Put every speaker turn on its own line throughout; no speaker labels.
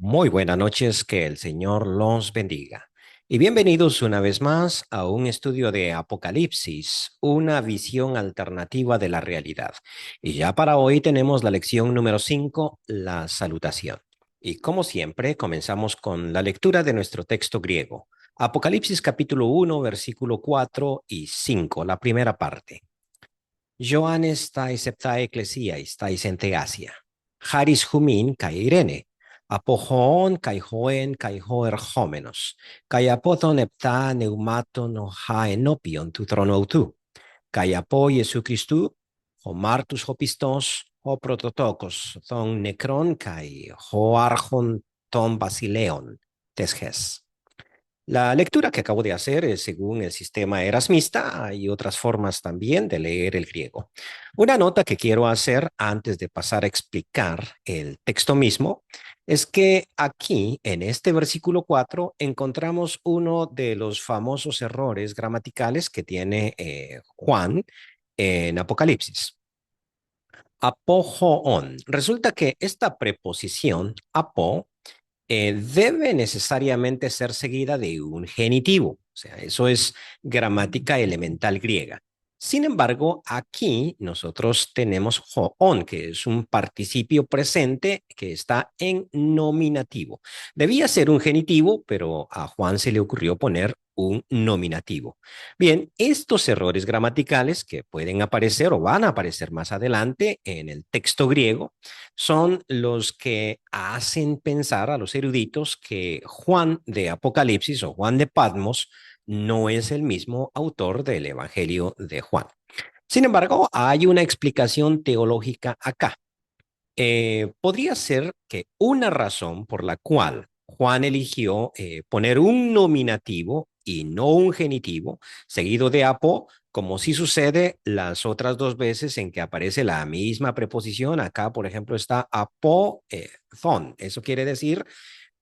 Muy buenas noches, que el Señor los bendiga. Y bienvenidos una vez más a un estudio de Apocalipsis, una visión alternativa de la realidad. Y ya para hoy tenemos la lección número 5, la salutación. Y como siempre, comenzamos con la lectura de nuestro texto griego. Apocalipsis capítulo 1, versículo 4 y 5, la primera parte. Johannes tai septae ecclesiais tai enteasia. Haris humin kai Irene. Apohoon kai hoen kai homenos. Kai apothon epta neumaton o ha enopion tu tronoutu. Kai apo Jesu Christu, ho martus ho pistos, ho prototokos, thon necron kai ho archon ton basileon, tesges. La lectura que acabo de hacer es según el sistema erasmista. Hay otras formas también de leer el griego. Una nota que quiero hacer antes de pasar a explicar el texto mismo es que aquí, en este versículo 4, encontramos uno de los famosos errores gramaticales que tiene Juan en Apocalipsis. Apojoon. Resulta que esta preposición, apo, debe necesariamente ser seguida de un genitivo. O sea, eso es gramática elemental griega. Sin embargo, aquí nosotros tenemos hoon, que es un participio presente que está en nominativo. Debía ser un genitivo, pero a Juan se le ocurrió poner un nominativo. Bien, estos errores gramaticales que pueden aparecer o van a aparecer más adelante en el texto griego son los que hacen pensar a los eruditos que Juan de Apocalipsis o Juan de Patmos no es el mismo autor del Evangelio de Juan. Sin embargo, hay una explicación teológica acá. Podría ser que una razón por la cual Juan eligió poner un nominativo y no un genitivo, seguido de apo, como si sucede las otras dos veces en que aparece la misma preposición. Acá, por ejemplo, está apo-thon. Eso quiere decir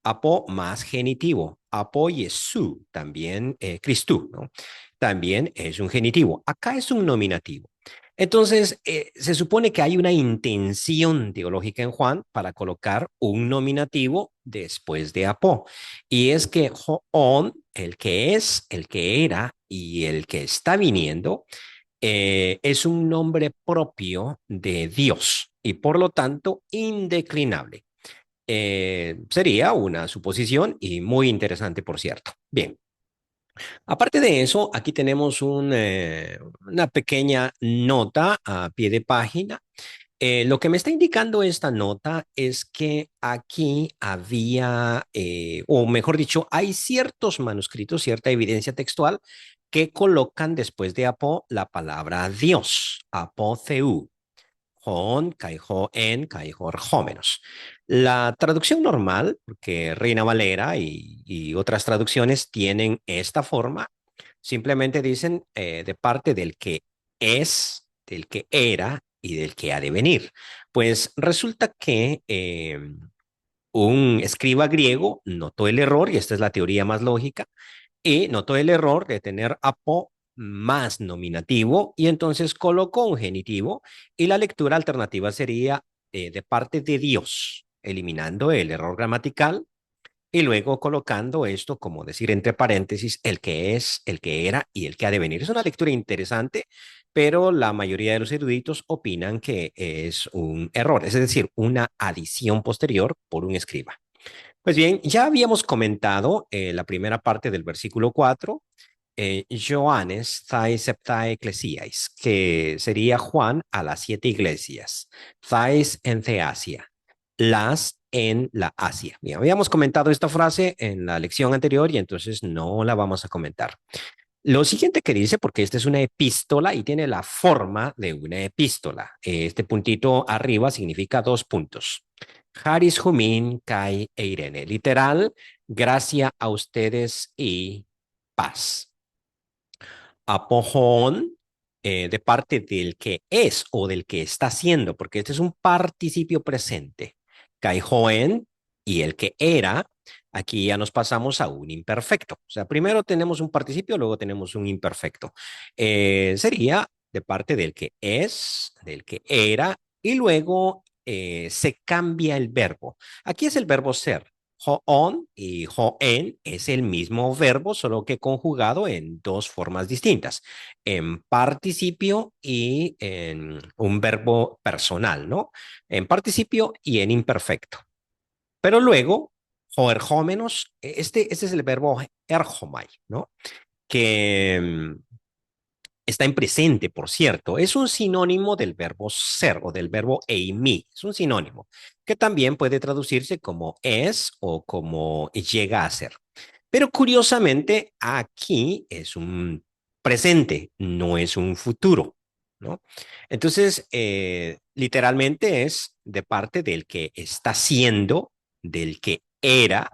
apo más genitivo. Apo Jesu, también Christu, ¿no? También es un genitivo. Acá es un nominativo. Entonces, se supone que hay una intención teológica en Juan para colocar un nominativo después de apo. Y es que Joón, el que es, el que era y el que está viniendo, es un nombre propio de Dios y por lo tanto indeclinable. Sería una suposición y muy interesante, por cierto. Bien, aparte de eso, aquí tenemos una pequeña nota a pie de página. Lo que me está indicando esta nota es que aquí había, o mejor dicho, hay ciertos manuscritos, cierta evidencia textual que colocan después de apo la palabra Dios, apotheu. Hoon, Caijo en, Caijo menos. La traducción normal, porque Reina Valera y otras traducciones tienen esta forma, simplemente dicen de parte del que es, del que era y del que ha de venir. Pues resulta que un escriba griego notó el error, y esta es la teoría más lógica, y notó el error de tener apo más nominativo y entonces colocó un genitivo y la lectura alternativa sería de parte de Dios, eliminando el error gramatical y luego colocando esto como decir entre paréntesis el que es, el que era y el que ha de venir. Es una lectura interesante, pero la mayoría de los eruditos opinan que es un error, es decir, una adición posterior por un escriba. Pues bien, ya habíamos comentado la primera parte del versículo 4, Johannes thais septae ecclesiais, que sería Juan a las 7 iglesias, thais en Asia, las en la Asia. Bien, habíamos comentado esta frase en la lección anterior y entonces no la vamos a comentar. Lo siguiente que dice, porque esta es una epístola y tiene la forma de una epístola. Este puntito arriba significa dos puntos. Haris Humin Kai Eirene. Literal, gracia a ustedes y paz. Apojón, de parte del que es o del que está haciendo, porque este es un participio presente. Kai Joen y el que era, aquí ya nos pasamos a un imperfecto. O sea, primero tenemos un participio, luego tenemos un imperfecto. Sería de parte del que es, del que era, y luego se cambia el verbo. Aquí es el verbo ser. Hoon y hoen es el mismo verbo, solo que conjugado en dos formas distintas, en participio y en un verbo personal, ¿no? En participio y en imperfecto. Pero luego, hoerjómenos, este es el verbo erjomai, ¿no? Que está en presente, por cierto. Es un sinónimo del verbo ser o del verbo eimi. Es un sinónimo que también puede traducirse como es o como llega a ser. Pero curiosamente, aquí es un presente, no es un futuro, ¿no? Entonces, literalmente es de parte del que está siendo, del que era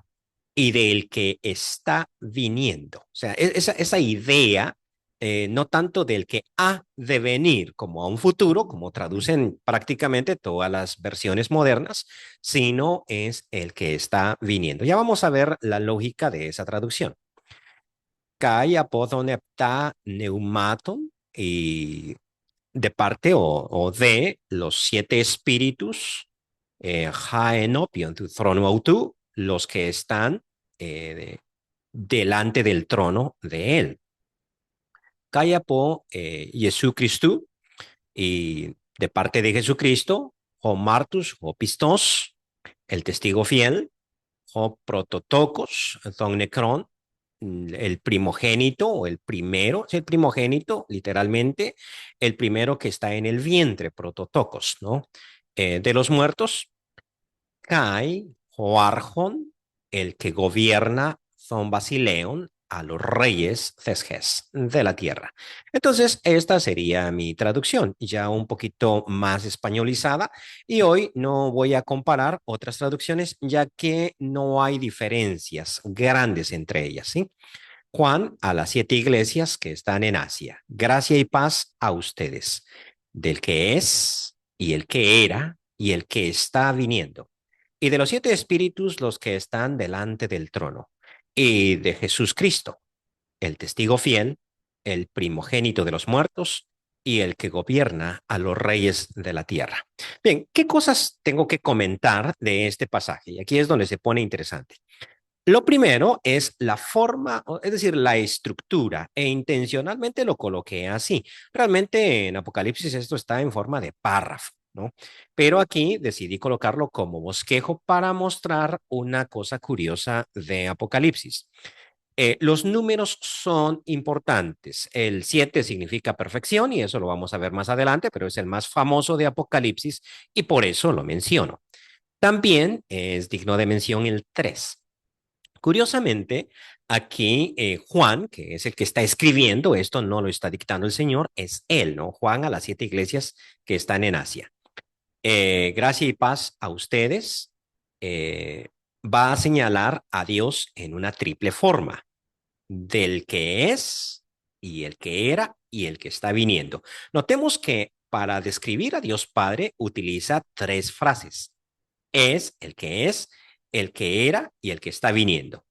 y del que está viniendo. O sea, esa idea, no tanto del que ha de venir como a un futuro, como traducen prácticamente todas las versiones modernas, sino es el que está viniendo. Ya vamos a ver la lógica de esa traducción. Kai apodon hepta neumaton y de parte o de los siete espíritus, haenopion tu trono autu, los que están delante del trono de él. Kaya po Jesucristo y de parte de Jesucristo, o Martus, o Pistos, el testigo fiel, o Prototocos, Don Necron, el primogénito o el primero, es el primogénito, literalmente, el primero que está en el vientre, Prototocos, ¿no? De los muertos, Kai o Arjon, el que gobierna Zon Basileon a los reyes Cesges de la tierra. Entonces, esta sería mi traducción, ya un poquito más españolizada, y hoy no voy a comparar otras traducciones, ya que no hay diferencias grandes entre ellas, ¿sí? Juan a las siete iglesias que están en Asia. Gracia y paz a ustedes, del que es y el que era y el que está viniendo. Y de los siete espíritus, los que están delante del trono. Y de Jesús Cristo, el testigo fiel, el primogénito de los muertos y el que gobierna a los reyes de la tierra. Bien, ¿qué cosas tengo que comentar de este pasaje? Y aquí es donde se pone interesante. Lo primero es la forma, es decir, la estructura, e intencionalmente lo coloqué así. Realmente en Apocalipsis esto está en forma de párrafo, ¿no? Pero aquí decidí colocarlo como bosquejo para mostrar una cosa curiosa de Apocalipsis. Los números son importantes. El 7 significa perfección y eso lo vamos a ver más adelante, pero es el más famoso de Apocalipsis y por eso lo menciono. También es digno de mención el 3. Curiosamente, aquí Juan, que es el que está escribiendo, esto no lo está dictando el Señor, es él, ¿no? Juan a las siete iglesias que están en Asia. Gracia y paz a ustedes. eh, Va a señalar a Dios en una triple forma, del que es y el que era y el que está viniendo. Notemos que para describir a Dios Padre utiliza tres frases. Es, el que era y el que está viniendo.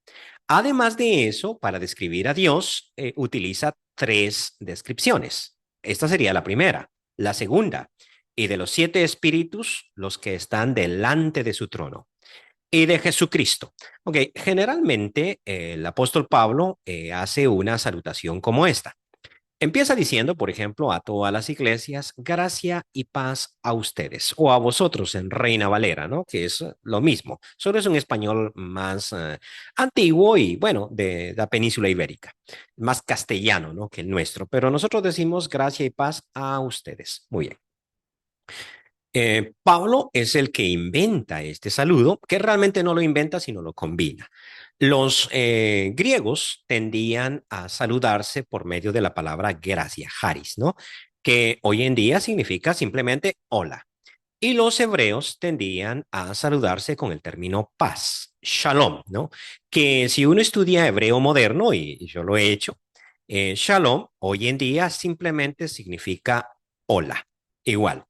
Además de eso, para describir a Dios, utiliza tres descripciones. Esta sería la primera. La segunda, y de los siete espíritus, los que están delante de su trono. Y de Jesucristo. Ok, generalmente el apóstol Pablo hace una salutación como esta. Empieza diciendo, por ejemplo, a todas las iglesias, gracia y paz a ustedes, o a vosotros en Reina Valera, ¿no? Que es lo mismo, solo es un español más antiguo y, bueno, de la península ibérica, más castellano, ¿no? Que el nuestro, pero nosotros decimos gracia y paz a ustedes. Muy bien. Pablo es el que inventa este saludo, que realmente no lo inventa, sino lo combina. Los griegos tendían a saludarse por medio de la palabra gracia, charis, ¿no? Que hoy en día significa simplemente hola. Y los hebreos tendían a saludarse con el término paz, shalom, ¿no? Que si uno estudia hebreo moderno, y yo lo he hecho, shalom hoy en día simplemente significa hola, igual.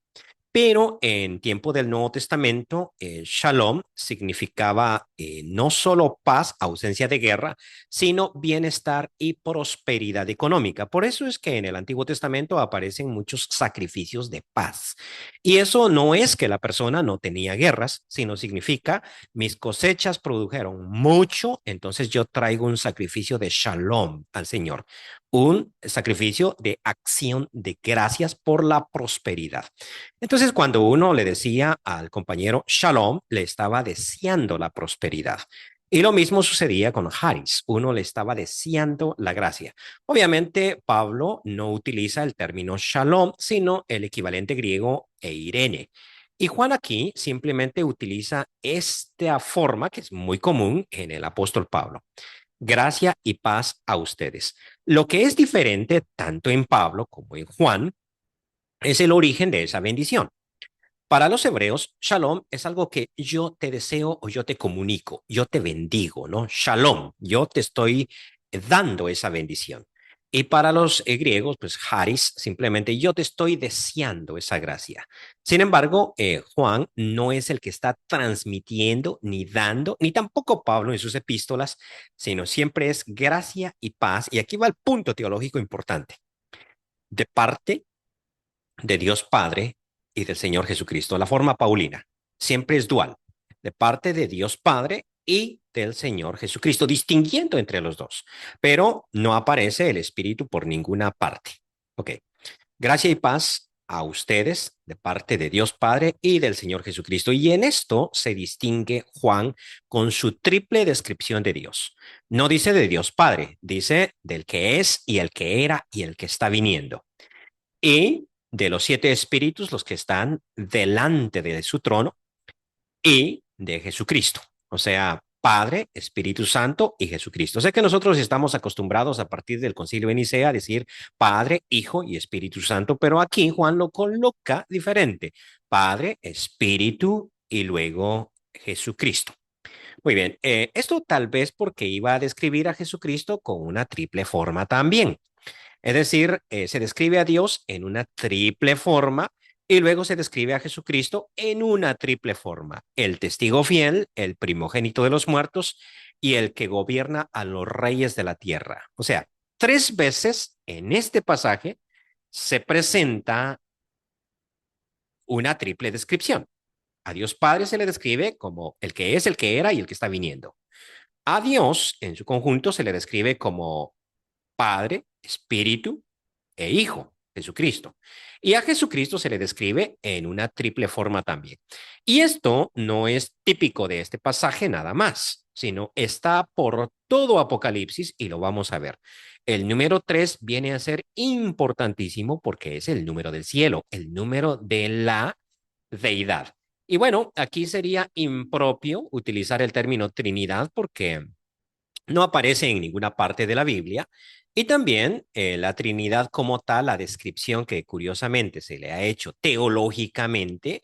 Pero en tiempo del Nuevo Testamento, shalom significaba no solo paz, ausencia de guerra, sino bienestar y prosperidad económica. Por eso es que en el Antiguo Testamento aparecen muchos sacrificios de paz. Y eso no es que la persona no tenía guerras, sino significa mis cosechas produjeron mucho, entonces yo traigo un sacrificio de shalom al Señor, un sacrificio de acción de gracias por la prosperidad. Entonces, cuando uno le decía al compañero Shalom, le estaba deseando la prosperidad. Y lo mismo sucedía con Haris. Uno le estaba deseando la gracia. Obviamente, Pablo no utiliza el término Shalom, sino el equivalente griego Eirene. Y Juan aquí simplemente utiliza esta forma que es muy común en el apóstol Pablo. Gracia y paz a ustedes. Lo que es diferente tanto en Pablo como en Juan es el origen de esa bendición. Para los hebreos, shalom es algo que yo te deseo o yo te comunico, yo te bendigo, ¿no? Shalom, yo te estoy dando esa bendición. Y para los griegos, pues haris, simplemente yo te estoy deseando esa gracia. Sin embargo, Juan no es el que está transmitiendo ni dando, ni tampoco Pablo en sus epístolas, sino siempre es gracia y paz. Y aquí va el punto teológico importante. De parte de Dios Padre y del Señor Jesucristo. La forma paulina siempre es dual, de parte de Dios Padre y del Señor Jesucristo, distinguiendo entre los dos, pero no aparece el Espíritu por ninguna parte. Ok, gracia y paz a ustedes de parte de Dios Padre y del Señor Jesucristo. Y en esto se distingue Juan con su triple descripción de Dios. No dice de Dios Padre, dice del que es y el que era y el que está viniendo y de los siete espíritus, los que están delante de su trono, y de Jesucristo. O sea, Padre, Espíritu Santo y Jesucristo. Sé que nosotros estamos acostumbrados a partir del Concilio de Nicea a decir Padre, Hijo y Espíritu Santo, pero aquí Juan lo coloca diferente. Padre, Espíritu y luego Jesucristo. Muy bien, esto tal vez porque iba a describir a Jesucristo con una triple forma también. Es decir, se describe a Dios en una triple forma y luego se describe a Jesucristo en una triple forma. El testigo fiel, el primogénito de los muertos y el que gobierna a los reyes de la tierra. O sea, tres veces en este pasaje se presenta una triple descripción. A Dios Padre se le describe como el que es, el que era y el que está viniendo. A Dios en su conjunto se le describe como Padre, Espíritu e Hijo, Jesucristo. Y a Jesucristo se le describe en una triple forma también. Y esto no es típico de este pasaje nada más, sino está por todo Apocalipsis y lo vamos a ver. El número 3 viene a ser importantísimo porque es el número del cielo, el número de la deidad. Y bueno, aquí sería impropio utilizar el término Trinidad porque no aparece en ninguna parte de la Biblia. Y también la Trinidad como tal, la descripción que curiosamente se le ha hecho teológicamente,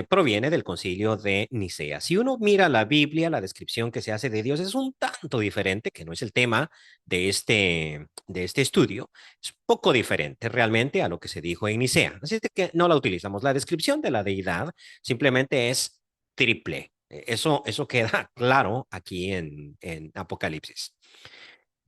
proviene del concilio de Nicea. Si uno mira la Biblia, la descripción que se hace de Dios es un tanto diferente, que no es el tema de este estudio, es poco diferente realmente a lo que se dijo en Nicea. Así es que no la utilizamos. La descripción de la deidad simplemente es triple. Eso queda claro aquí en Apocalipsis.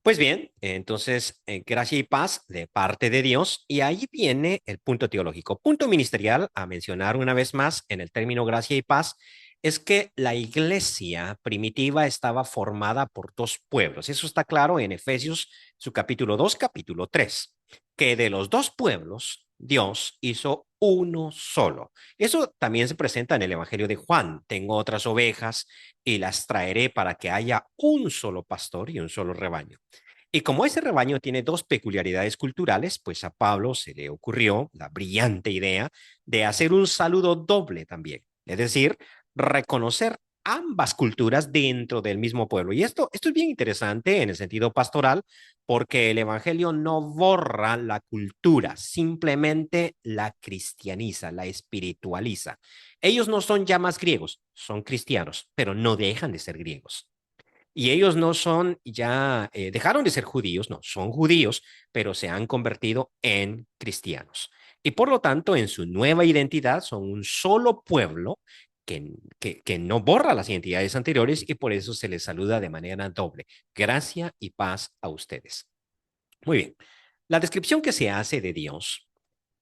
Pues bien, entonces, gracia y paz de parte de Dios, y ahí viene el punto teológico. Punto ministerial a mencionar una vez más en el término gracia y paz, es que la iglesia primitiva estaba formada por dos pueblos. Eso está claro en Efesios, su capítulo 2, capítulo 3, que de los dos pueblos Dios hizo uno solo. Eso también se presenta en el Evangelio de Juan. Tengo otras ovejas y las traeré para que haya un solo pastor y un solo rebaño. Y como ese rebaño tiene dos peculiaridades culturales, pues a Pablo se le ocurrió la brillante idea de hacer un saludo doble también, es decir, reconocer ambas culturas dentro del mismo pueblo. Y esto es bien interesante en el sentido pastoral, porque el Evangelio no borra la cultura, simplemente la cristianiza, la espiritualiza. Ellos no son ya más griegos, son cristianos, pero no dejan de ser griegos. Y ellos no son ya, dejaron de ser judíos, no, son judíos, pero se han convertido en cristianos. Y por lo tanto, en su nueva identidad son un solo pueblo que no borra las identidades anteriores y por eso se les saluda de manera doble. Gracia y paz a ustedes. Muy bien. La descripción que se hace de Dios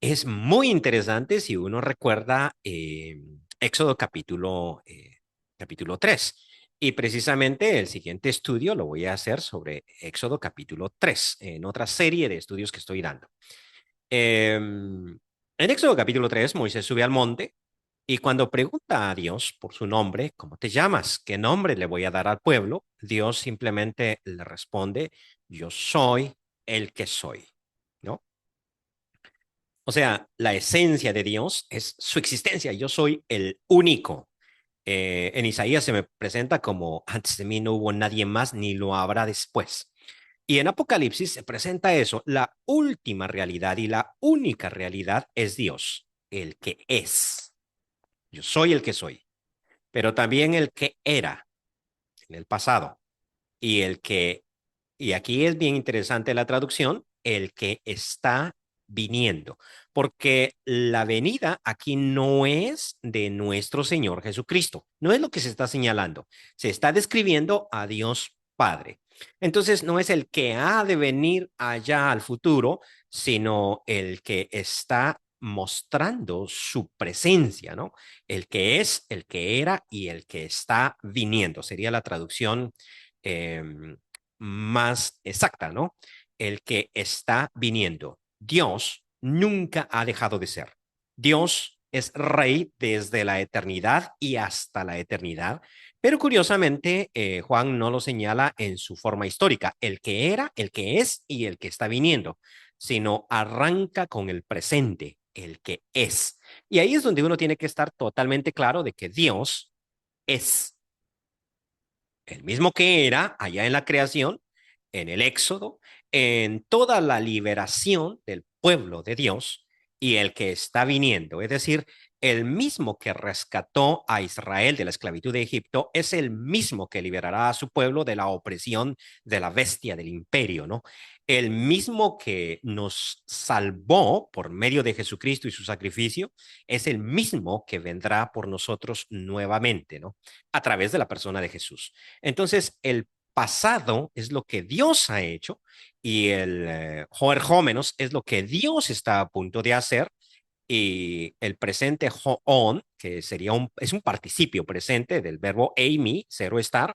es muy interesante si uno recuerda Éxodo capítulo 3. Y precisamente el siguiente estudio lo voy a hacer sobre Éxodo capítulo 3, en otra serie de estudios que estoy dando. En Éxodo capítulo 3, Moisés sube al monte y cuando pregunta a Dios por su nombre, ¿cómo te llamas? ¿Qué nombre le voy a dar al pueblo? Dios simplemente le responde, yo soy el que soy, ¿no? O sea, la esencia de Dios es su existencia. Yo soy el único. En Isaías se me presenta como antes de mí no hubo nadie más ni lo habrá después. Y en Apocalipsis se presenta eso. La última realidad y la única realidad es Dios, el que es. Yo soy el que soy, pero también el que era en el pasado y el que, y aquí es bien interesante la traducción, el que está viniendo, porque la venida aquí no es de nuestro Señor Jesucristo, no es lo que se está señalando, se está describiendo a Dios Padre. Entonces no es el que ha de venir allá al futuro, sino el que está mostrando su presencia, ¿no? El que es, el que era y el que está viniendo. Sería la traducción eh, más exacta, ¿no? El que está viniendo. Dios nunca ha dejado de ser. Dios es rey desde la eternidad y hasta la eternidad, pero curiosamente Juan no lo señala en su forma histórica, el que era, el que es y el que está viniendo, sino arranca con el presente, el que es. Y ahí es donde uno tiene que estar totalmente claro de que Dios es el mismo que era allá en la creación, en el Éxodo, en toda la liberación del pueblo de Dios y el que está viniendo. Es decir, el mismo que rescató a Israel de la esclavitud de Egipto es el mismo que liberará a su pueblo de la opresión de la bestia del imperio, ¿no? El mismo que nos salvó por medio de Jesucristo y su sacrificio es el mismo que vendrá por nosotros nuevamente, ¿no? A través de la persona de Jesús. Entonces, el pasado es lo que Dios ha hecho y el joerjómenos es lo que Dios está a punto de hacer y el presente on, que sería es un participio presente del verbo eimi, cero estar,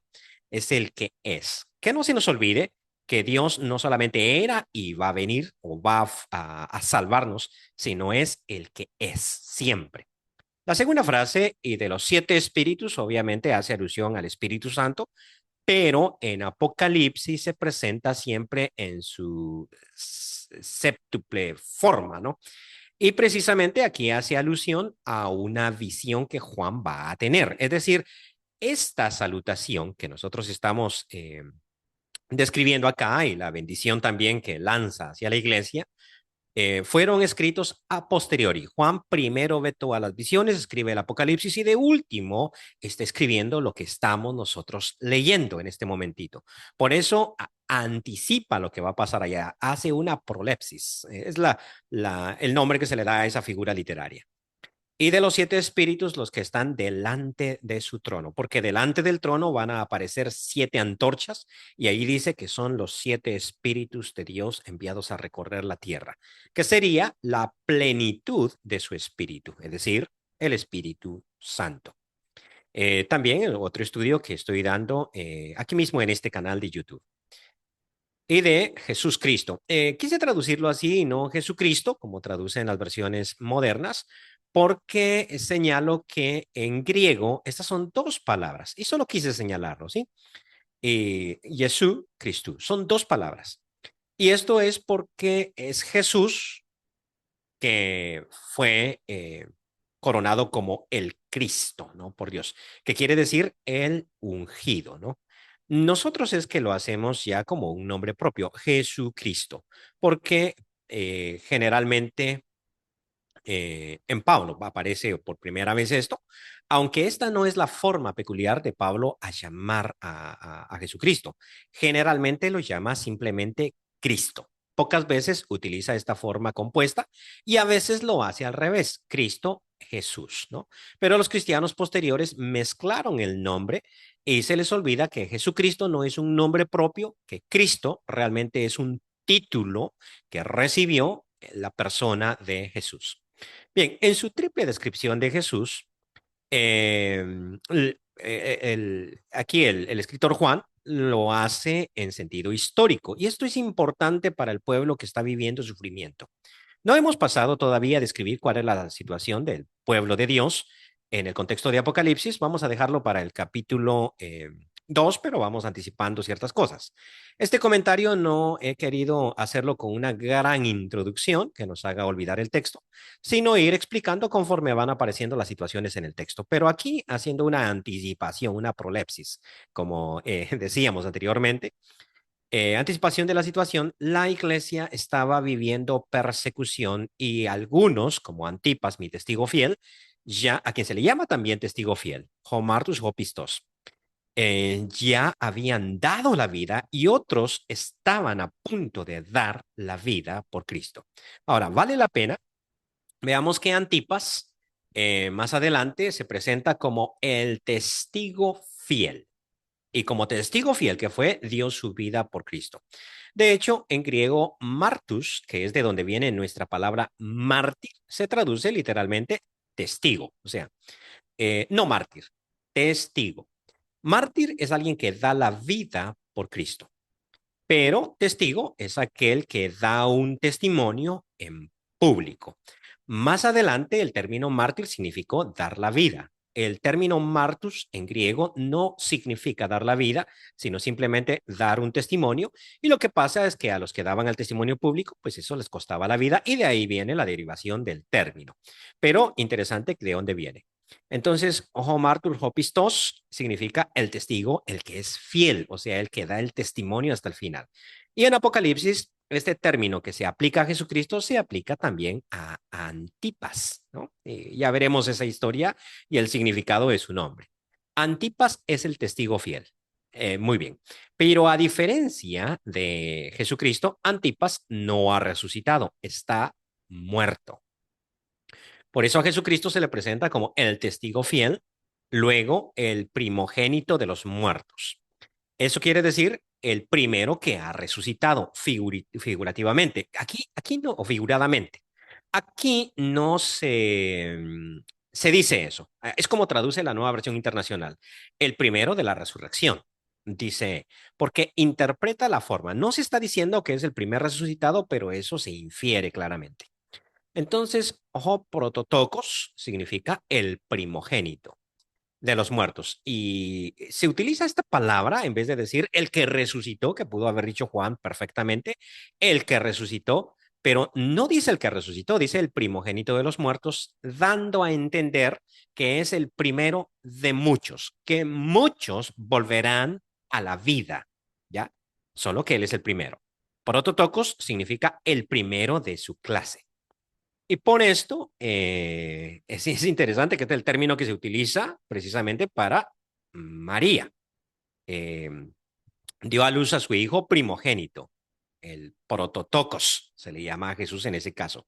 es el que es. Que no se nos olvide que Dios no solamente era y va a venir o va a salvarnos, sino es el que es siempre. La segunda frase, y de los 7 espíritus, obviamente hace alusión al Espíritu Santo, pero en Apocalipsis se presenta siempre en su séptuple forma, ¿no? Y precisamente aquí hace alusión a una visión que Juan va a tener. Es decir, esta salutación que nosotros estamos describiendo acá y la bendición también que lanza hacia la iglesia, fueron escritos a posteriori. Juan primero ve todas las visiones, escribe el Apocalipsis y de último está escribiendo lo que estamos nosotros leyendo en este momentito. Por eso anticipa lo que va a pasar allá, hace una prolepsis, es el nombre que se le da a esa figura literaria. Y de los 7 espíritus, los que están delante de su trono, porque delante del trono van a aparecer 7 antorchas y ahí dice que son los 7 espíritus de Dios enviados a recorrer la tierra, que sería la plenitud de su espíritu, es decir, el Espíritu Santo. También otro estudio que estoy dando aquí mismo en este canal de YouTube y de Jesús Cristo. Quise traducirlo así, no Jesucristo, como traducen las versiones modernas, porque señalo que en griego estas son 2 palabras y solo quise señalarlo, ¿sí? Jesús, Cristo, son 2 palabras. Y esto es porque es Jesús que fue coronado como el Cristo, ¿no? Por Dios, que quiere decir el ungido, ¿no? Nosotros es que lo hacemos ya como un nombre propio, Jesucristo, porque generalmente en Pablo aparece por primera vez esto, aunque esta no es la forma peculiar de Pablo a llamar a Jesucristo. Generalmente lo llama simplemente Cristo. pocas veces utiliza esta forma compuesta y a veces lo hace al revés, Cristo Jesús, ¿no? Pero los cristianos posteriores mezclaron el nombre y se les olvida que Jesucristo no es un nombre propio, que Cristo realmente es un título que recibió la persona de Jesús. Bien, en su triple descripción de Jesús, aquí el escritor Juan lo hace en sentido histórico y esto es importante para el pueblo que está viviendo sufrimiento. No hemos pasado todavía a describir cuál es la situación del pueblo de Dios en el contexto de Apocalipsis. Vamos a dejarlo para el capítulo 2, pero vamos anticipando ciertas cosas. Este comentario no he querido hacerlo con una gran introducción que nos haga olvidar el texto, sino ir explicando conforme van apareciendo las situaciones en el texto. Pero aquí haciendo una anticipación, una prolepsis, como decíamos anteriormente, anticipación de la situación, la iglesia estaba viviendo persecución y algunos, como Antipas, mi testigo fiel, ya a quien se le llama también testigo fiel, Homartus Hopistos, ya habían dado la vida y otros estaban a punto de dar la vida por Cristo. Ahora, vale la pena, veamos que Antipas más adelante se presenta como el testigo fiel. Y como testigo fiel que fue, dio su vida por Cristo. De hecho, en griego, martus, que es de donde viene nuestra palabra mártir, se traduce literalmente testigo, o sea, no mártir, testigo. Mártir es alguien que da la vida por Cristo, pero testigo es aquel que da un testimonio en público. Más adelante, el término mártir significó dar la vida. El término martus en griego no significa dar la vida, sino simplemente dar un testimonio. Y lo que pasa es que a los que daban el testimonio público, pues eso les costaba la vida y de ahí viene la derivación del término. Pero interesante de dónde viene. Entonces, ojo martur hopistos significa el testigo, el que es fiel, o sea, el que da el testimonio hasta el final. Y en Apocalipsis, este término que se aplica a Jesucristo se aplica también a Antipas, ¿no? Ya veremos esa historia y el significado de su nombre. Antipas es el testigo fiel. Muy bien. Pero a diferencia de Jesucristo, Antipas no ha resucitado, está muerto. Por eso a Jesucristo se le presenta como el testigo fiel, luego el primogénito de los muertos. Eso quiere decir el primero que ha resucitado figurativamente. Aquí no, o figuradamente. Aquí no se dice eso. Es como traduce la nueva versión internacional. El primero de la resurrección. Dice, porque interpreta la forma. No se está diciendo que es el primer resucitado, pero eso se infiere claramente. Entonces, ojo, prototocos significa el primogénito de los muertos. Y se utiliza esta palabra en vez de decir el que resucitó, que pudo haber dicho Juan perfectamente, el que resucitó, pero no dice el que resucitó, dice el primogénito de los muertos, dando a entender que es el primero de muchos, que muchos volverán a la vida, ¿ya? Solo que él es el primero. Prototocos significa el primero de su clase. Y por esto es interesante que este es el término que se utiliza precisamente para María. Eh, Dio a luz a su hijo primogénito, el prototocos, se le llama a Jesús en ese caso.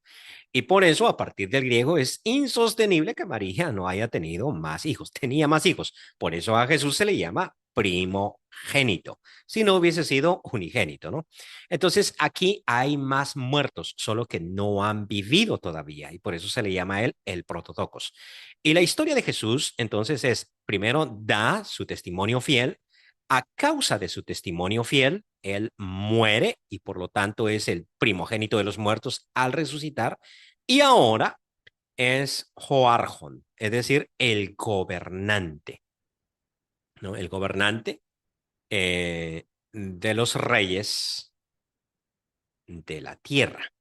Y por eso, a partir del griego, es insostenible que María no haya tenido más hijos. Tenía más hijos. Por eso a Jesús se le llama primogénito, si no hubiese sido unigénito, ¿no? Entonces, aquí hay más muertos, solo que no han vivido todavía, y por eso se le llama a él el prototocos. Y la historia de Jesús, entonces, es, primero, da su testimonio fiel. A causa de su testimonio fiel, él muere y por lo tanto es el primogénito de los muertos al resucitar. Y ahora es Joarjon, es decir, el gobernante, ¿no? El gobernante de los reyes de la tierra.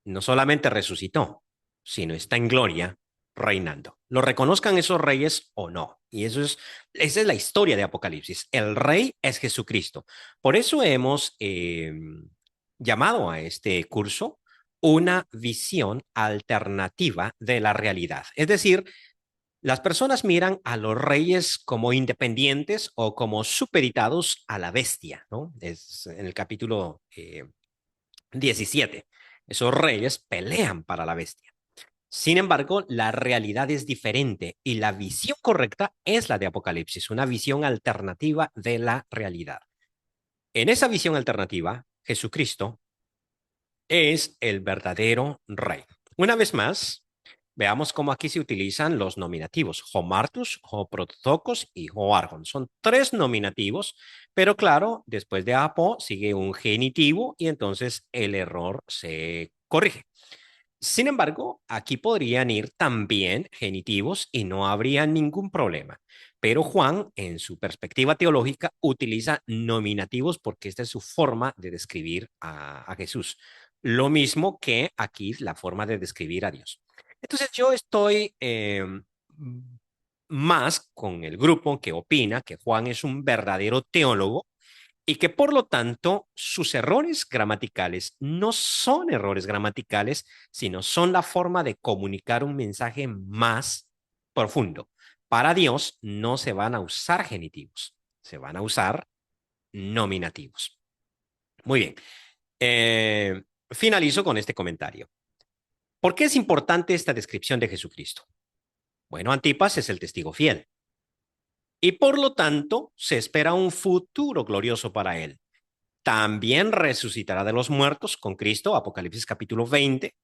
No solamente resucitó, sino está en gloria reinando. Lo reconozcan esos reyes o no. Y esa es la historia de Apocalipsis. El rey es Jesucristo. Por eso hemos llamado a este curso una visión alternativa de la realidad. Es decir, Las personas miran a los reyes como independientes o como supeditados a la bestia, ¿no? Es en el capítulo 17. Esos reyes pelean para la bestia. Sin embargo, la realidad es diferente y la visión correcta es la de Apocalipsis, una visión alternativa de la realidad. En esa visión alternativa, Jesucristo es el verdadero rey. Una vez más, veamos cómo aquí se utilizan los nominativos: Homartus, Hoprotocos y Hoargon. Son tres nominativos, pero claro, después de apo sigue un genitivo y entonces el error se corrige. Sin embargo, aquí podrían ir también genitivos y no habría ningún problema. Pero Juan, en su perspectiva teológica, utiliza nominativos porque esta es su forma de describir a Jesús. Lo mismo que aquí la forma de describir a Dios. Entonces yo estoy más con el grupo que opina que Juan es un verdadero teólogo y que por lo tanto sus errores gramaticales no son errores gramaticales, sino son la forma de comunicar un mensaje más profundo. Para Dios no se van a usar genitivos, se van a usar nominativos. Muy bien. Finalizo con este comentario. ¿Por qué es importante esta descripción de Jesucristo? Bueno, Antipas es el testigo fiel y por lo tanto se espera un futuro glorioso para él. También resucitará de los muertos con Cristo, Apocalipsis capítulo 20,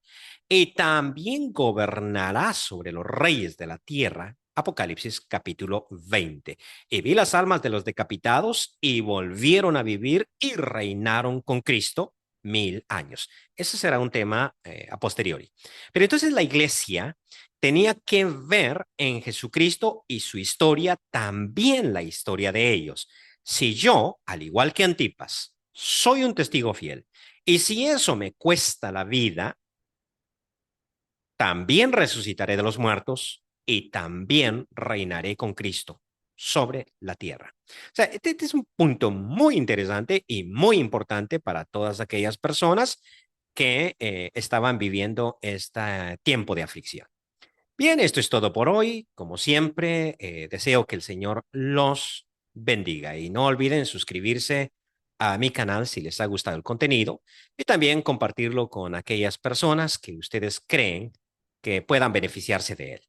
y también gobernará sobre los reyes de la tierra, Apocalipsis capítulo 20. Y vi las almas de los decapitados y volvieron a vivir y reinaron con Cristo 1000 años. Ese será un tema a posteriori. Pero entonces la iglesia tenía que ver en Jesucristo y su historia también la historia de ellos. Si yo, al igual que Antipas, soy un testigo fiel, y si eso me cuesta la vida, también resucitaré de los muertos y también reinaré con Cristo sobre la tierra. O sea, este es un punto muy interesante y muy importante para todas aquellas personas que estaban viviendo este tiempo de aflicción. Bien, esto es todo por hoy. Como siempre, deseo que el Señor los bendiga y no olviden suscribirse a mi canal si les ha gustado el contenido y también compartirlo con aquellas personas que ustedes creen que puedan beneficiarse de él.